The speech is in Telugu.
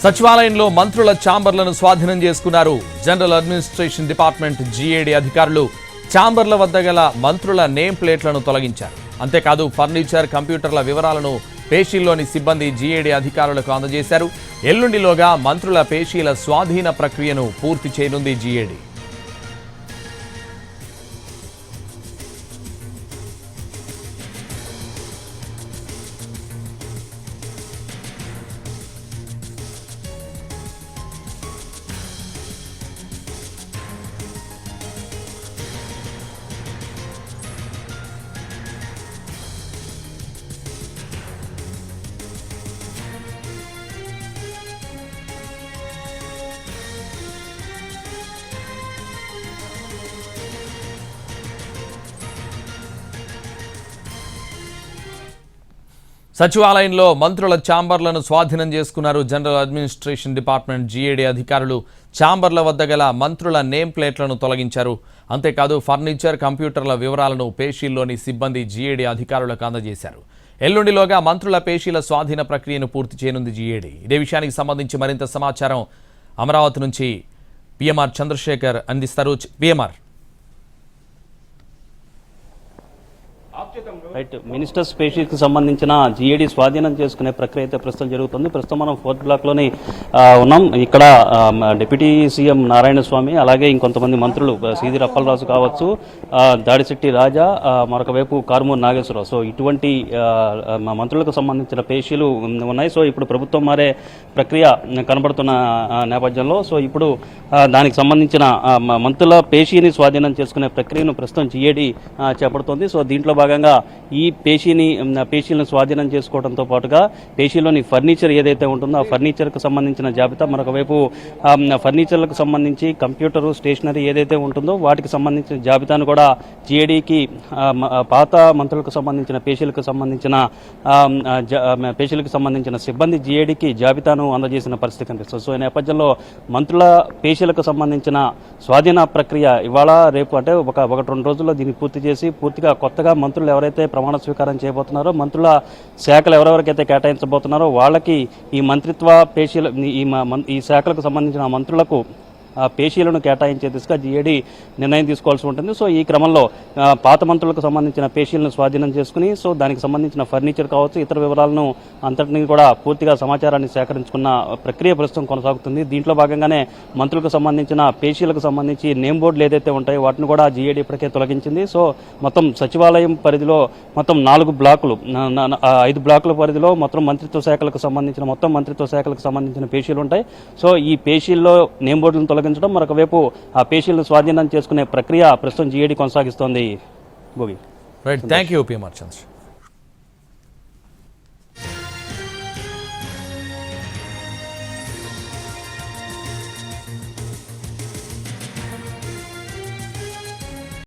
సచివాలయంలో మంత్రుల ఛాంబర్లను స్వాధీనం చేసుకున్నారు జనరల్ అడ్మినిస్ట్రేషన్ డిపార్ట్మెంట్ జీఏడీ అధికారులు. ఛాంబర్ల వద్ద గల మంత్రుల నేమ్ ప్లేట్లను తొలగించారు. అంతేకాదు ఫర్నిచర్, కంప్యూటర్ల వివరాలను పేషీల్లోని సిబ్బంది జీఏడీ అధికారులకు అందజేశారు. ఎల్లుండిలోగా మంత్రుల పేషీల స్వాధీన ప్రక్రియను పూర్తి చేయనుంది జీఏడీ. సచివాలయంలో మంత్రుల ఛాంబర్లను స్వాధీనం చేసుకున్నారు జనరల్ అడ్మినిస్ట్రేషన్ డిపార్ట్మెంట్ జీఏడీ అధికారులు. ఛాంబర్ల వద్ద గల మంత్రుల నేమ్ ప్లేట్లను తొలగించారు. అంతేకాదు ఫర్నిచర్, కంప్యూటర్ల వివరాలను పేషీల్లోని సిబ్బంది జీఏడీ అధికారులకు అందజేశారు. ఎల్లుండిలోగా మంత్రుల పేషీల స్వాధీన ప్రక్రియను పూర్తి చేయనుంది జీఏడీ. ఇదే విషయానికి సంబంధించి మరింత సమాచారం అమరావతి నుంచి పిఎంఆర్ చంద్రశేఖర్ అందిస్తారు. పిఎంఆర్. రైట్, మినిస్టర్స్ పేషీకి సంబంధించిన జీఏడీ స్వాధీనం చేసుకునే ప్రక్రియ అయితే ప్రస్తుతం జరుగుతుంది. ప్రస్తుతం మనం 4th బ్లాక్లోని ఉన్నాం. ఇక్కడ డిప్యూటీ సీఎం నారాయణ స్వామి, అలాగే ఇంకొంతమంది మంత్రులు సీదిరి అప్పలరాజు కావచ్చు, దాడిశెట్టి రాజా, మరొక వైపు కారుమూరి నాగేశ్వరరావు, సో ఇటువంటి మంత్రులకు సంబంధించిన పేషీలు ఉన్నాయి. సో ఇప్పుడు ప్రభుత్వం మారే ప్రక్రియ కనబడుతున్న నేపథ్యంలో సో ఇప్పుడు దానికి సంబంధించిన మంత్రుల పేషీని స్వాధీనం చేసుకునే ప్రక్రియను ప్రస్తుతం జీఏడీ చేపడుతోంది. సో దీంట్లో భాగంగా ఈ పేషీలను స్వాధీనం చేసుకోవడంతో పాటుగా పేషీలోని ఫర్నిచర్ ఏదైతే ఉంటుందో ఆ ఫర్నిచర్కు సంబంధించిన జాబితా, మరొక వైపు ఫర్నిచర్లకు సంబంధించి కంప్యూటరు, స్టేషనరీ ఏదైతే ఉంటుందో వాటికి సంబంధించిన జాబితాను కూడా జీఏడీకి పాత మంత్రులకు సంబంధించిన పేషీలకు సంబంధించిన సిబ్బంది జీఏడీకి జాబితాను అందజేసిన పరిస్థితి కనిపిస్తుంది. సో ఈ నేపథ్యంలో మంత్రుల పేషీలకు సంబంధించిన స్వాధీన ప్రక్రియ ఇవాళ రేపు అంటే ఒకటి 2 రోజుల్లో దీన్ని పూర్తి చేసి పూర్తిగా కొత్తగా మంత్రులు ఎవరైతే ప్రమాణ స్వీకారం చేయబోతున్నారో, మంత్రుల శాఖలు ఎవరెవరికైతే కేటాయించబోతున్నారో వాళ్ళకి ఈ మంత్రిత్వ పేషీల ఈ శాఖలకు సంబంధించిన మంత్రులకు పేషీలను కేటాయించే దిశగా జీఏడీ నిర్ణయం తీసుకోవాల్సి ఉంటుంది. సో ఈ క్రమంలో పాత మంత్రులకు సంబంధించిన పేషీలను స్వాధీనం చేసుకుని సో దానికి సంబంధించిన ఫర్నిచర్ కావచ్చు, ఇతర వివరాలను అంతటినీ కూడా పూర్తిగా సమాచారాన్ని సేకరించుకున్న ప్రక్రియ ప్రస్తుతం కొనసాగుతుంది. దీంట్లో భాగంగానే మంత్రులకు సంబంధించిన పేషీలకు సంబంధించి నేమ్ బోర్డులు ఏదైతే ఉంటాయో వాటిని కూడా జీఏడీ ఇప్పటికే తొలగించింది. సో మొత్తం సచివాలయం పరిధిలో మొత్తం 5 బ్లాకుల పరిధిలో మొత్తం మంత్రిత్వ శాఖలకు సంబంధించిన పేషీలు ఉంటాయి. సో ఈ పేషీల్లో నేమ్ బోర్డులను తొలగించడం, మరొక వైపు ఆ పేషీలను స్వాధీనం చేసుకునే ప్రక్రియ ప్రస్తుతం జీఏడీ కొనసాగిస్తోంది. Thank you PMR Chandra.